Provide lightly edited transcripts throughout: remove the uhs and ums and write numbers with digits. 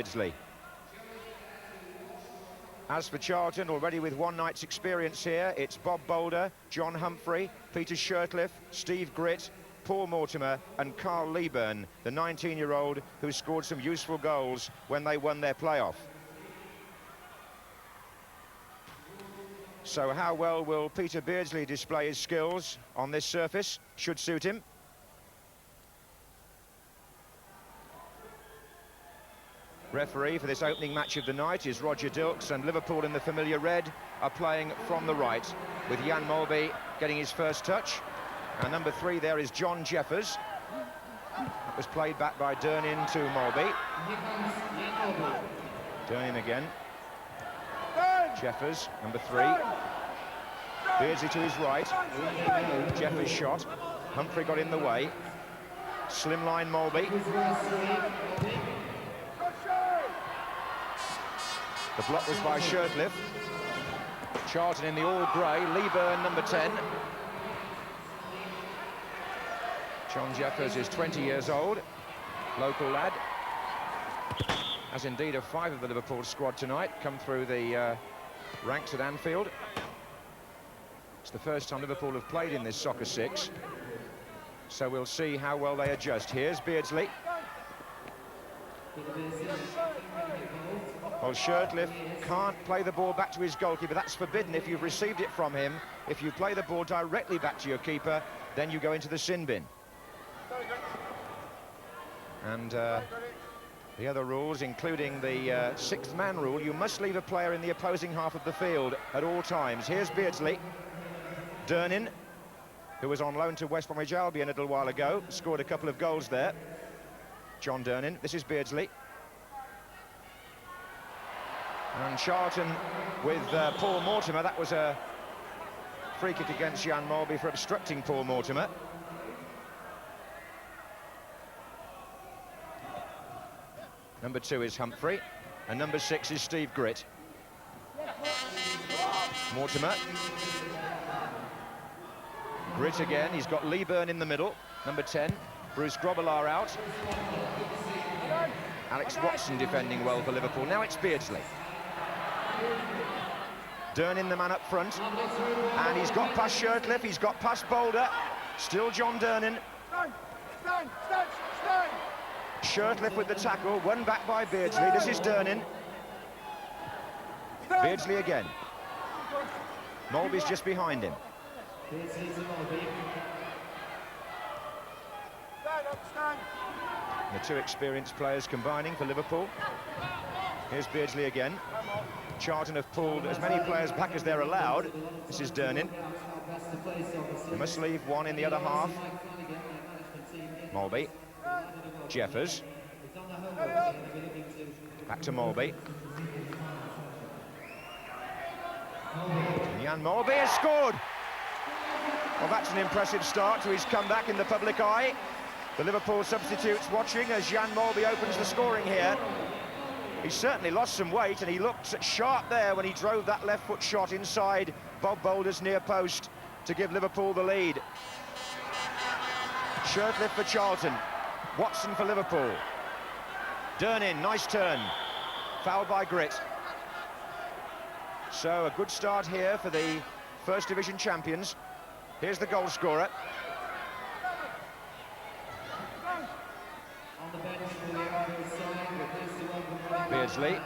Beardsley. As for Charlton, already with one night's experience here, it's Bob Boulder, John Humphrey, Peter Shirtliff, Steve Gritt, Paul Mortimer and Carl Lieburn, the 19-year-old who scored some useful goals when they won their playoff. So how well will Peter Beardsley display his skills on this surface? Should suit him. Referee for this opening match of the night is Roger Dilks, and Liverpool in the familiar red are playing from the right, with Jan Molby getting his first touch. And number 3 there is John Jeffers. It was played back by Durnin to Molby. Durnin again. Jeffers, number 3. Beardsley to his right. Jeffers shot. Humphrey got in the way. Slimline Molby. The block was by Shirtliff. Charlton in the all-grey. Lieburn, number 10. John Jeffers is 20 years old. Local lad. As indeed have 5 of the Liverpool squad tonight come through the ranks at Anfield. It's the first time Liverpool have played in this Soccer 6. So we'll see how well they adjust. Here's Beardsley. Well, Shirtliff can't play the ball back to his goalkeeper. That's forbidden if you've received it from him. If you play the ball directly back to your keeper, then you go into the sin bin. And the other rules, including the 6th man rule, you must leave a player in the opposing half of the field at all times. Here's Beardsley. Durnin, who was on loan to West Bromwich Albion a little while ago, scored a couple of goals there. John Durnin. This is Beardsley. And Charlton with Paul Mortimer. That was a free kick against Jan Molby for obstructing Paul Mortimer. Number 2 is Humphrey, and number 6 is Steve Gritt. Mortimer. Gritt again, he's got Lieburn in the middle, number 10. Bruce Grobbelaar out. Alex Watson defending well for Liverpool. Now it's Beardsley. Durnin, the man up front. And he's got past Shirtliff, he's got past Boulder. Still John Durnin. Shirtliff with the tackle, won back by Beardsley. This is Durnin. Beardsley again. Molby's just behind him. The 2 experienced players combining for Liverpool. Here's Beardsley again. Charlton have pulled as many players back as they're allowed. This is Durnin. They must leave one in the other half. Molby. Jeffers. Back to Molby. Jan Molby has scored. Well, that's an impressive start to his comeback in the public eye. The Liverpool substitutes watching as Jan Molby opens the scoring here. He certainly lost some weight, and he looked sharp there when he drove that left foot shot inside Bob Boulder's near post to give Liverpool the lead. Shirtliff for Charlton. Watson for Liverpool. Durnin, nice turn. Fouled by Gritt. So a good start here for the First Division champions. Here's the goal scorer. Beardsley.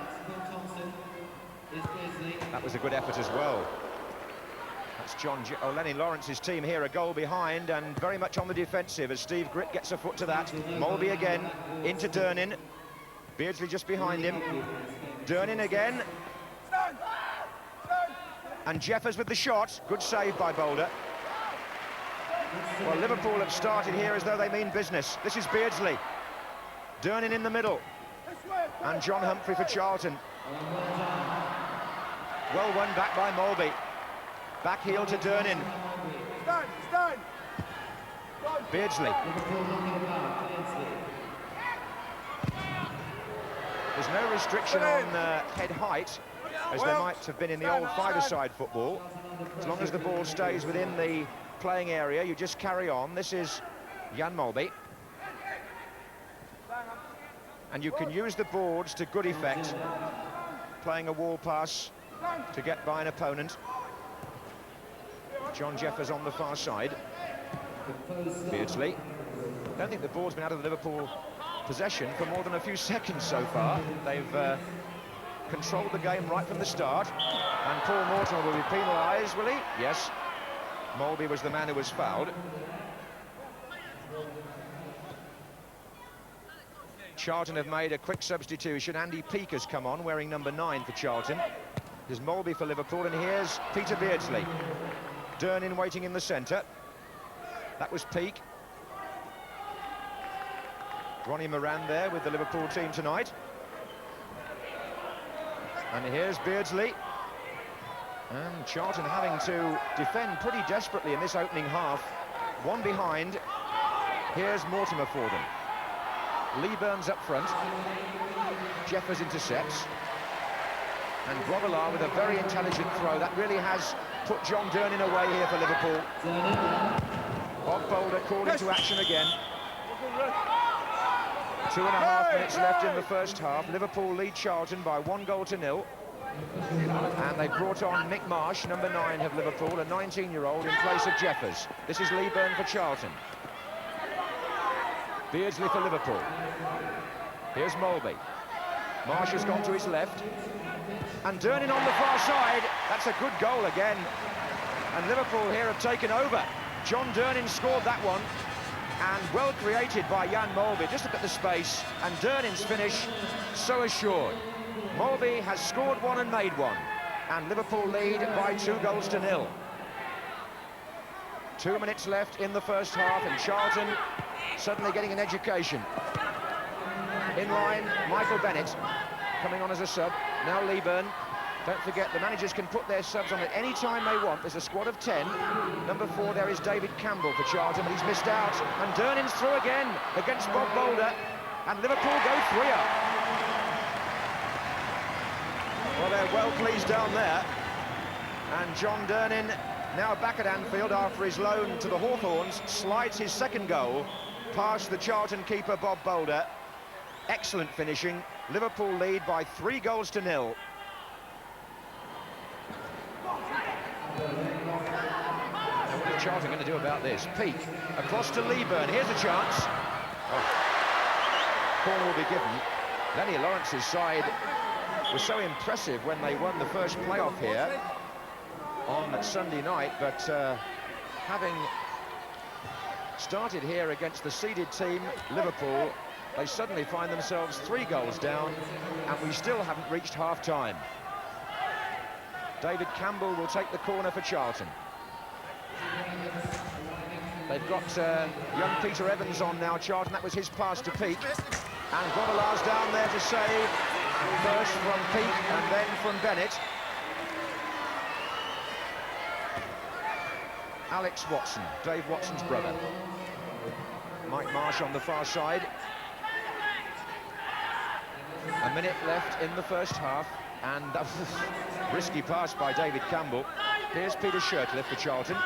That was a good effort as well. That's Lenny Lawrence's team here, a goal behind and very much on the defensive as Steve Gritt gets a foot to that. Molby again, into Durnin. Beardsley just behind him. Durnin again. And Jeffers with the shot. Good save by Boulder. Well, Liverpool have started here as though they mean business. This is Beardsley. Durnin in the middle. And John Humphrey for Charlton. Well won back by Molby. Back heel to Durnin. Beardsley. There's no restriction on head height, as there might have been in the old five-a-side football. As long as the ball stays within the playing area, you just carry on. This is Jan Molby. and you can use the boards to good effect, playing a wall pass to get by an opponent. John Jeffers on the far side. Beardsley. Don't think the ball's been out of the Liverpool possession for more than a few seconds so far. They've controlled the game right from the start. And Paul Mortimer will be penalised, will he? Yes. Molby was the man who was fouled. Charlton have made a quick substitution. Andy Peake has come on, wearing number 9 for Charlton. There's Molby for Liverpool, and here's Peter Beardsley. Durnin waiting in the centre. That was Peake. Ronnie Moran there with the Liverpool team tonight. And here's Beardsley. And Charlton having to defend pretty desperately in this opening half. One behind. Here's Mortimer for them. Lee Burns up front. Jeffers intercepts. And Grobbelaar with a very intelligent throw. That really has put John Durnin away here for Liverpool. Bob Boulder called into action again. 2.5 minutes left in the first half. Liverpool lead Charlton by 1-0. And they brought on Mick Marsh, number 9 of Liverpool, a 19-year-old in place of Jeffers. This is Lee Burn for Charlton. Beardsley for Liverpool. Here's Molby. Marsh has gone to his left. And Durnin on the far side. That's a good goal again. And Liverpool here have taken over. John Durnin scored that one. And well created by Jan Molby. Just look at the space. And Durnin's finish, so assured. Molby has scored one and made one. And Liverpool lead by 2-0. 2 minutes left in the first half, and Charlton suddenly getting an education. In line, Michael Bennett coming on as a sub. Now Lee Burn. Don't forget, the managers can put their subs on at any time they want. There's a squad of 10. Number 4 there is David Campbell for Charlton, but he's missed out. And Durnin's through again against Bob Boulder. And Liverpool go 3-up. Well, they're well pleased down there. And John Durnin, now back at Anfield after his loan to the Hawthorns, slides his second goal past the Charlton keeper, Bob Boulder. Excellent finishing. Liverpool lead by 3-0. Now, what is Charlton going to do about this? Peake across to Lee Burn. Here's a chance. Corner will be given. Lenny Lawrence's side was so impressive when they won the first playoff here on Sunday night, but having started here against the seeded team, Liverpool, they suddenly find themselves 3 goals down, and we still haven't reached half-time. David Campbell will take the corner for Charlton. They've got young Peter Evans on now, Charlton. That was his pass to Peake. And Grobbelaar's down there to save. First from Peake and then from Bennett. Alex Watson, Dave Watson's brother. Mike Marsh on the far side. A minute left in the first half, and that was a risky pass by David Campbell. Here's Peter Shirtliff for Charlton.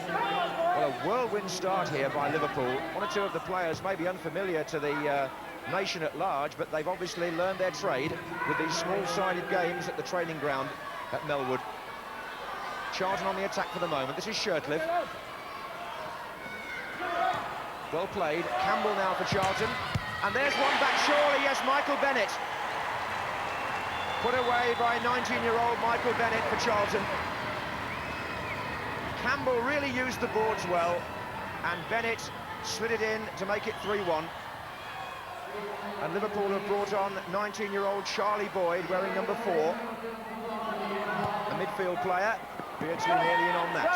Well, a whirlwind start here by Liverpool. One or two of the players may be unfamiliar to the nation at large, but they've obviously learned their trade with these small-sided games at the training ground at Melwood. Charlton on the attack for the moment. This is Shirtliff. Well played. Campbell now for Charlton. And there's one back, surely, yes, Michael Bennett. Put away by 19-year-old Michael Bennett for Charlton. Campbell really used the boards well, and Bennett slid it in to make it 3-1. And Liverpool have brought on 19-year-old Charlie Boyd, wearing number 4. A midfield player. Beardsley nearly in on that.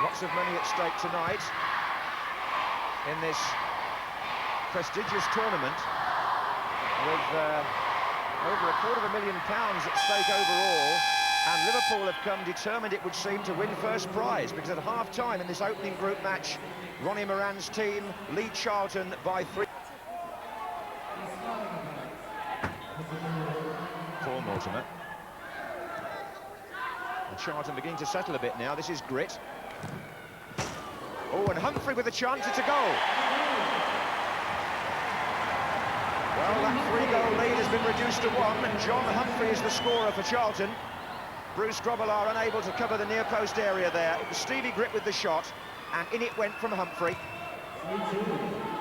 Lots of money at stake tonight in this prestigious tournament, with over £250,000 at stake overall, and Liverpool have come determined, it would seem, to win first prize, because at half-time in this opening group match, Ronnie Moran's team lead Charlton by 3. For Mortimer. And Charlton beginning to settle a bit now. This is Grit. Oh, and Humphrey with a chance. It's a goal. Well, that 3-goal lead has been reduced to 1, and John Humphrey is the scorer for Charlton. Bruce Grobbelaar unable to cover the near post area there. It was Stevie Grit with the shot, and in it went from Humphrey.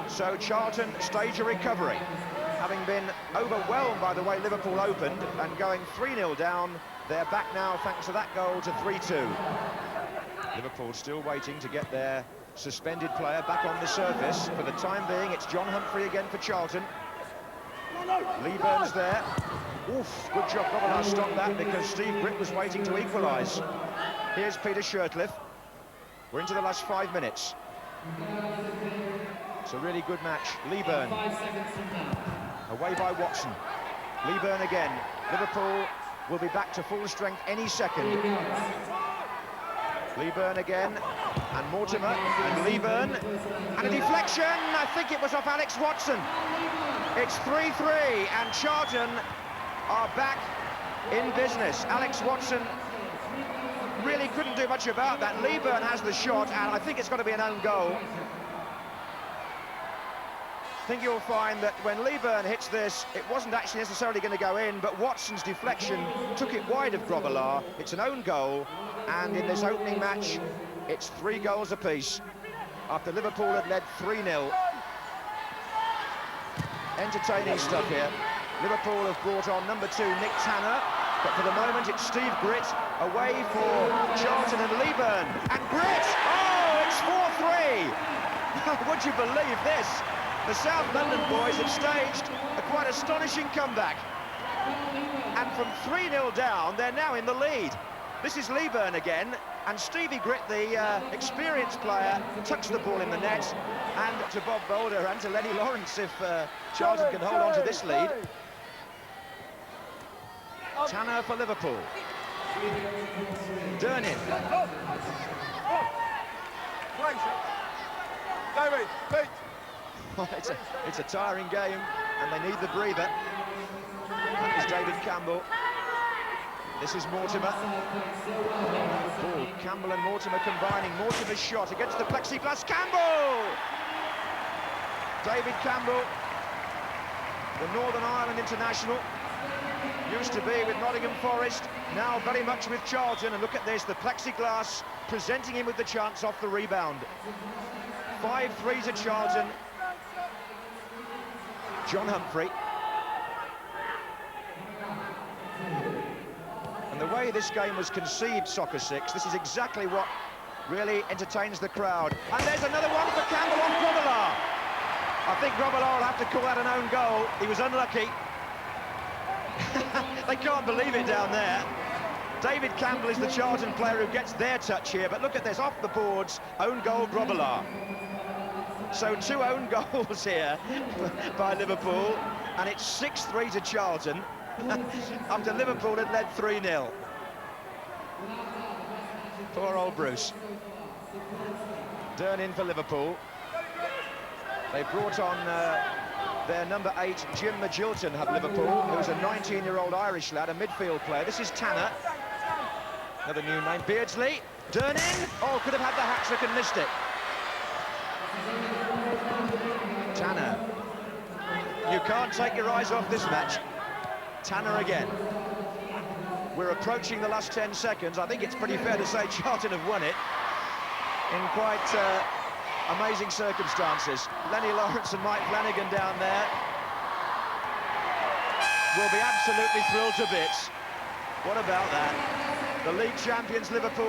So Charlton stage a recovery, having been overwhelmed by the way Liverpool opened and going 3-0 down. They're back now thanks to that goal to 3-2. Liverpool still waiting to get their suspended player back on the surface. For the time being, it's John Humphrey again for Charlton. Lee Burns there. Oof, good job Grobbelaar stopped that because Steve Grit was waiting to equalise. Here's Peter Shirtliff. We're into the last 5 minutes. It's a really good match. Lee Burn. Away by Watson. Lee Burn again. Liverpool will be back to full strength any second. Lee Burn again. And Mortimer. And Lee Burn. And a deflection. I think it was off Alex Watson. It's 3-3 and Charlton are back in business. Alex Watson really couldn't do much about that. Lee Burn has the shot, and I think it's got to be an own goal. I think you'll find that when Lee Burn hits this, it wasn't actually necessarily going to go in, but Watson's deflection took it wide of Grobbelaar. It's an own goal, and in this opening match, it's 3 goals apiece after Liverpool had led 3-0. Entertaining stuff here. Liverpool have brought on number 2, Nick Tanner, but for the moment it's Steve Grit away for Charlton and Lee Burn. And Grit! Oh, it's 4-3! Would you believe this? The South London boys have staged a quite astonishing comeback. And from 3-0 down, they're now in the lead. This is Lee Burn again, and Stevie Grit, the experienced player, tucks the ball in the net. And to Bob Boulder and to Lenny Lawrence if Charlton can hold on to this lead. Tanner for Liverpool. Durnin. It's a tiring game, and they need the breather. That is David Campbell. This is Mortimer. Oh, Campbell and Mortimer combining. Mortimer's shot against the plexiglass. Campbell! David Campbell, the Northern Ireland international, used to be with Nottingham Forest, now very much with Charlton. And look at this, the plexiglass presenting him with the chance off the rebound. 5-3 to Charlton. John Humphrey. And the way this game was conceived, Soccer 6, this is exactly what really entertains the crowd. And there's another one for Campbell on Grobbelaar. I think Grobbelaar will have to call that an own goal. He was unlucky. They can't believe it down there. David Campbell is the Charlton player who gets their touch here, but look at this, off the boards, own goal Grobbelaar. So 2 own goals here by Liverpool, and it's 6-3 to Charlton after Liverpool had led 3-0. Poor old Bruce. Durnin for Liverpool. They brought on their number 8, Jim Magilton, have Liverpool, who's a 19-year-old Irish lad, a midfield player. This is Tanner. Another new name, Beardsley. Durnin. Oh, could have had the hat-trick and missed it. Tanner. You can't take your eyes off this match. Tanner again. We're approaching the last 10 seconds. I think it's pretty fair to say Charlton have won it in quite amazing circumstances. Lenny Lawrence and Mike Flanagan down there will be absolutely thrilled to bits. What about that? The league champions Liverpool